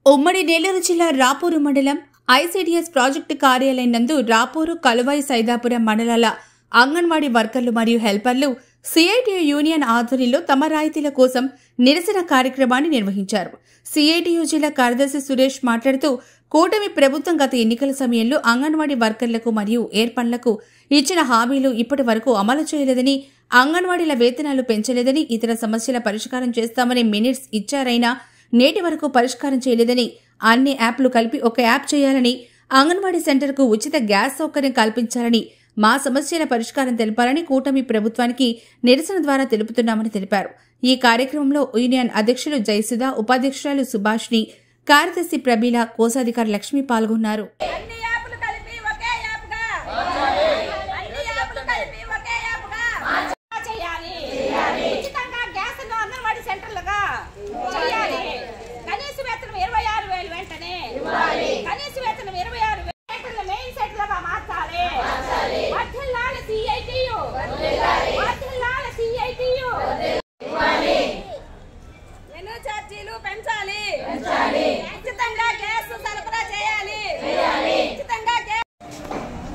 ఉమ్మడి నెల్లూరు జిల్లా రాపూరు మండలం ఐసీడీఎస్ ప్రాజెక్టు కార్యాలయం నందు రాపూరు, కలువాయి, సైదాపురం మండలాల అంగన్వాడీ వర్కర్లు మరియు హెల్పర్లు సిఐటియు యూనియన్ ఆధ్వర్యంలో తమ రాయితీల కోసం నిరసన కార్యక్రమాన్ని నిర్వహించారు. సిఐటియు జిల్లా కార్యదర్శి సురేష్ మాట్లాడుతూ, కూటమి ప్రభుత్వం గత ఎన్నికల సమయంలో అంగన్వాడీ వర్కర్లకు మరియు ఏర్పన్లకు ఇచ్చిన హామీలు ఇప్పటి వరకు అమలు చేయలేదని, అంగన్వాడీల వేతనాలు పెంచలేదని, ఇతర సమస్యల పరిష్కారం చేస్తామని మినిట్స్ ఇచ్చారైనా నేటి వరకు పరిష్కారం చేయలేదని, అన్ని యాప్లు కలిపి ఒక యాప్ చేయాలని, అంగన్వాడీ సెంటర్కు ఉచిత గ్యాస్ సౌకర్యం కల్పించాలని, మా సమస్యల పరిష్కారం తెలపాలని కూటమి ప్రభుత్వానికి నిరసన ద్వారా తెలుపుతున్నామని తెలిపారు. ఈ కార్యక్రమంలో యూనియన్ అధ్యక్షులు జయసుధ, ఉపాధ్యక్షురాలు సుభాష్ని, కార్యదర్శి ప్రబీల, కోశాధికారి లక్ష్మి పాల్గొన్నారు.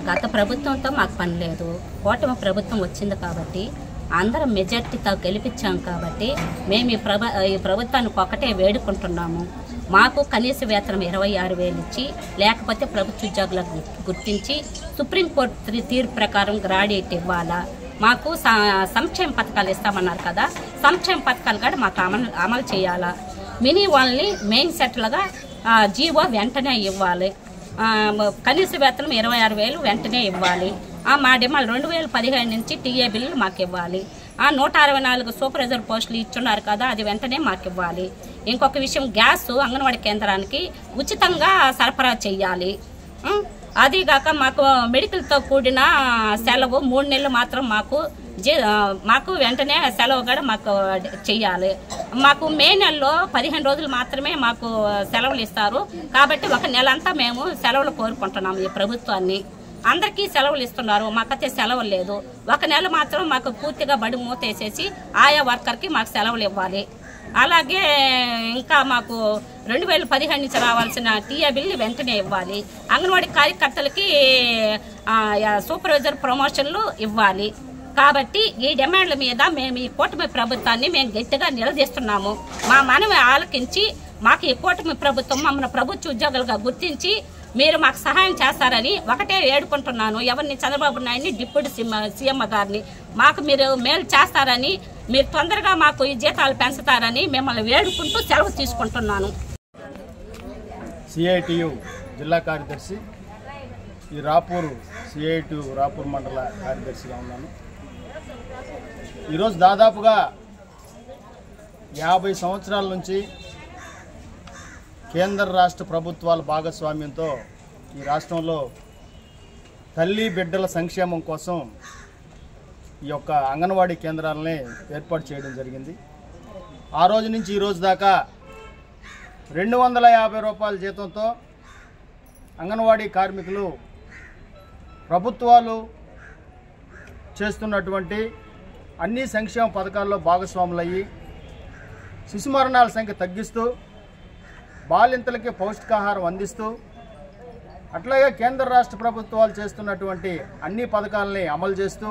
గత ప్రభుత్వంతో మాకు పని లేదు. కూటమి ప్రభుత్వం వచ్చింది కాబట్టి అందరం మెజార్టీతో గెలిపించాం కాబట్టి మేము ఈ ప్రభుత్వానికి ఒకటే వేడుకుంటున్నాము. మాకు కనీస వేతనం 26,000 ఇచ్చి, లేకపోతే ప్రభుత్వ ఉద్యోగులకు గుర్తించి సుప్రీంకోర్టు తీర్పు ప్రకారం గ్రాడ్యుయేట్ ఇవ్వాలా. మాకు సంక్షేమ పథకాలు ఇస్తామన్నారు కదా, సంక్షేమ పథకాలు కూడా మాకు అమలు చేయాలా. మినీ వాళ్ళని మెయిన్ సెట్లుగా జీవో వెంటనే ఇవ్వాలి. కనీస వేతనం 26,000 వెంటనే ఇవ్వాలి. మా డిమాండ్ 2015 నుంచి టీఏ బిల్లులు మాకు ఇవ్వాలి. 164 సూపర్వైజర్ పోస్టులు ఇచ్చున్నారు కదా, అది వెంటనే మాకు ఇవ్వాలి. ఇంకొక విషయం, గ్యాస్ అంగన్వాడీ కేంద్రానికి ఉచితంగా సరఫరా చేయాలి. అదిగాక మాకు మెడికల్తో కూడిన సెలవు 3 నెలలు మాత్రం మాకు వెంటనే సెలవు కూడా మాకు చెయ్యాలి. మాకు మే నెలలో 15 రోజులు మాత్రమే మాకు సెలవులు ఇస్తారు కాబట్టి 1 నెల అంతా మేము సెలవులు కోరుకుంటున్నాము. ఈ ప్రభుత్వాన్ని అందరికీ సెలవులు ఇస్తున్నారు, మాకైతే సెలవులు లేదు. 1 నెల మాత్రం మాకు పూర్తిగా బడి మూతేసేసి ఆయా వర్కర్కి మాకు సెలవులు ఇవ్వాలి. అలాగే ఇంకా మాకు 2015 నుంచి రావాల్సిన టీఏ బిల్లు వెంటనే ఇవ్వాలి. అంగన్వాడీ కార్యకర్తలకి సూపర్వైజర్ ప్రమోషన్లు ఇవ్వాలి. కాబట్టి ఈ డిమాండ్ల మీద మేము ఈ కూటమి ప్రభుత్వాన్ని మేము గట్టిగా నిలదీస్తున్నాము. మా మనవి ఆలకించి మాకు ఈ కూటమి ప్రభుత్వం మమ్మల్ని ప్రభుత్వ ఉద్యోగులుగా గుర్తించి మీరు మాకు సహాయం చేస్తారని ఒకటే వేడుకుంటున్నాను. ఎవరిని, చంద్రబాబు నాయుడిని, డిప్యూటీ సీఎం గారిని, మాకు మీరు మేలు చేస్తారని, మీరు తొందరగా మాకు ఈ జీతాలు పెంచుతారని మిమ్మల్ని వేడుకుంటూ సెలవు తీసుకుంటున్నాను. సిఐటియు జిల్లా కార్యదర్శి, ఈ రాపూరు సిఐటియు రాపూరు మండల కార్యదర్శిగా ఉన్నాను. ఈరోజు దాదాపుగా 50 సంవత్సరాల నుంచి కేంద్ర రాష్ట్ర ప్రభుత్వాల భాగస్వామ్యంతో ఈ రాష్ట్రంలో తల్లి బిడ్డల సంక్షేమం కోసం ఈ యొక్క అంగన్వాడీ కేంద్రాలని ఏర్పాటు చేయడం జరిగింది. ఆ రోజు నుంచి ఈ రోజు దాకా 250 రూపాయల జీతంతో అంగన్వాడీ కార్మికులు ప్రభుత్వాలు చేస్తున్నటువంటి అన్ని సంక్షేమ పథకాల్లో భాగస్వాములయ్యి శిశు మరణాల సంఖ్య తగ్గిస్తూ, బాలింతలకి పౌష్టికాహారం అందిస్తూ, అట్లాగే కేంద్ర రాష్ట్ర ప్రభుత్వాలు చేస్తున్నటువంటి అన్ని పథకాలని అమలు చేస్తూ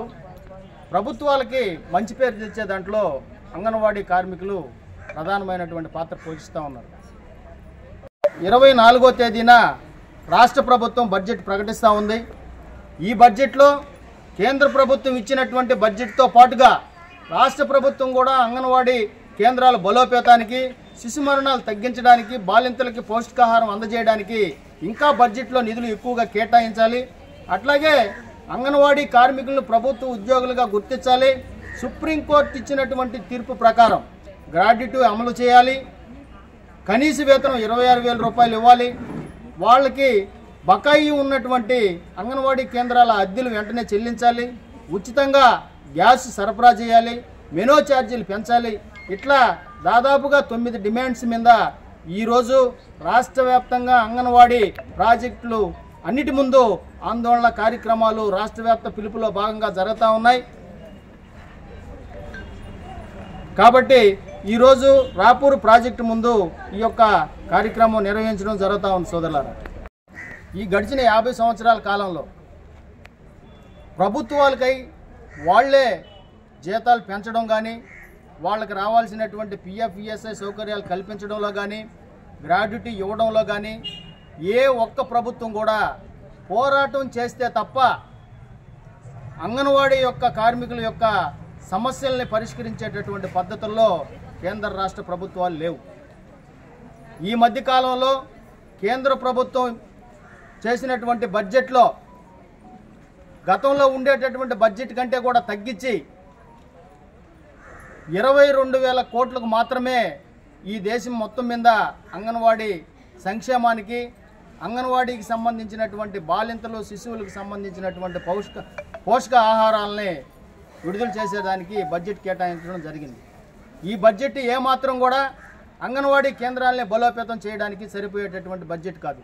ప్రభుత్వాలకి మంచి పేరు తెచ్చే దాంట్లో అంగన్వాడీ కార్మికులు ప్రధానమైనటువంటి పాత్ర పోషిస్తూ ఉన్నారు. 24వ తేదీన రాష్ట్ర ప్రభుత్వం బడ్జెట్ ప్రకటిస్తూ ఉంది. ఈ బడ్జెట్లో కేంద్ర ప్రభుత్వం ఇచ్చినటువంటి బడ్జెట్తో పాటుగా రాష్ట్ర ప్రభుత్వం కూడా అంగన్వాడీ కేంద్రాల బలోపేతానికి, శిశు మరణాలు తగ్గించడానికి, బాలింతలకి పౌష్టికాహారం అందజేయడానికి ఇంకా బడ్జెట్లో నిధులు ఎక్కువగా కేటాయించాలి. అట్లాగే అంగన్వాడీ కార్మికులను ప్రభుత్వ ఉద్యోగులుగా గుర్తించాలి. సుప్రీంకోర్టు ఇచ్చినటువంటి తీర్పు ప్రకారం గ్రాడ్యుయేట్ అమలు చేయాలి. కనీస వేతనం 26,000 రూపాయలు ఇవ్వాలి. వాళ్ళకి బకాయి ఉన్నటువంటి అంగన్వాడీ కేంద్రాల అద్దెలు వెంటనే చెల్లించాలి. ఉచితంగా గ్యాస్ సరఫరా చేయాలి. మెనూ ఛార్జీలు పెంచాలి. ఇట్లా దాదాపుగా 9 డిమాండ్స్ మీద ఈరోజు రాష్ట్ర వ్యాప్తంగా అంగన్వాడీ ప్రాజెక్టులు అన్నిటి ముందు ఆందోళన కార్యక్రమాలు రాష్ట్ర వ్యాప్త పిలుపులో భాగంగా జరుగుతూ ఉన్నాయి. కాబట్టి ఈరోజు రాపూరు ప్రాజెక్టు ముందు ఈ యొక్క కార్యక్రమం నిర్వహించడం జరుగుతూ ఉంది సోదరులారా. ఈ గడిచిన 50 సంవత్సరాల కాలంలో ప్రభుత్వాలకై వాళ్లే జీతాలు పెంచడం కానీ, వాళ్ళకి రావాల్సినటువంటి పిఎఫ్ ఈఎస్ఐ సౌకర్యాలు కల్పించడంలో కానీ, గ్రాడ్యుటీ ఇవ్వడంలో కానీ ఏ ఒక్క ప్రభుత్వం కూడా పోరాటం చేస్తే తప్ప అంగన్వాడీ యొక్క కార్మికుల యొక్క సమస్యల్ని పరిష్కరించేటటువంటి పద్ధతుల్లో కేంద్ర రాష్ట్ర ప్రభుత్వాలు లేవు. ఈ మధ్యకాలంలో కేంద్ర ప్రభుత్వం చేసినటువంటి బడ్జెట్లో గతంలో ఉండేటటువంటి బడ్జెట్ కంటే కూడా తగ్గించి 22,000 కోట్లకు మాత్రమే ఈ దేశం మొత్తం మీద అంగన్వాడీ సంక్షేమానికి, అంగన్వాడీకి సంబంధించినటువంటి బాలింతలు శిశువులకు సంబంధించినటువంటి పోషక ఆహారాలని విడుదల చేసేదానికి బడ్జెట్ కేటాయించడం జరిగింది. ఈ బడ్జెట్ ఏమాత్రం కూడా అంగన్వాడీ కేంద్రాలని బలోపేతం చేయడానికి సరిపోయేటటువంటి బడ్జెట్ కాదు.